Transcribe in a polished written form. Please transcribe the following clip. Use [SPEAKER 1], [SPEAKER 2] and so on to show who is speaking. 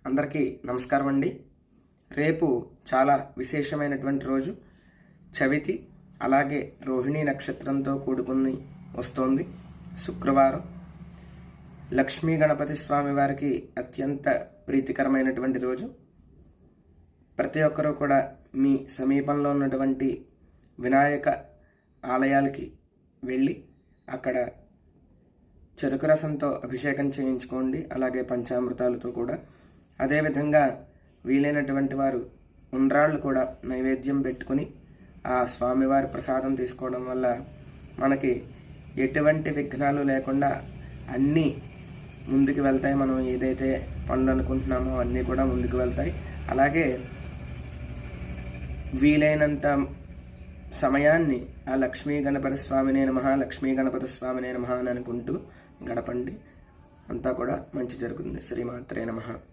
[SPEAKER 1] అందరికీ నమస్కారం అండి. రేపు చాలా విశేషమైనటువంటి రోజు, చవితి. అలాగే రోహిణీ నక్షత్రంతో కూడుకుని వస్తోంది. శుక్రవారం. లక్ష్మీ గణపతి స్వామి వారికి అత్యంత ప్రీతికరమైనటువంటి రోజు. ప్రతి ఒక్కరూ కూడా మీ సమీపంలో ఉన్నటువంటి వినాయక ఆలయాలకి వెళ్ళి అక్కడ చెరుకు రసంతో అభిషేకం చేయించుకోండి. అలాగే పంచామృతాలతో కూడా. అదేవిధంగా వీలైనటువంటి వారు ఉండ్రాళ్ళు కూడా నైవేద్యం పెట్టుకుని ఆ స్వామివారి ప్రసాదం తీసుకోవడం వల్ల మనకి ఎటువంటి విఘ్నాలు లేకుండా అన్నీ ముందుకు వెళ్తాయి. మనం ఏదైతే పనులు అనుకుంటున్నామో అన్నీ కూడా ముందుకు వెళ్తాయి. అలాగే వీలైనంత సమయాన్ని ఆ లక్ష్మీ గణపతి స్వామినే నమః, లక్ష్మీ గణపతి స్వామినే నమః అని అనుకుంటూ గడపండి. అంతా కూడా మంచి జరుగుతుంది. శ్రీమాత్రే నమః.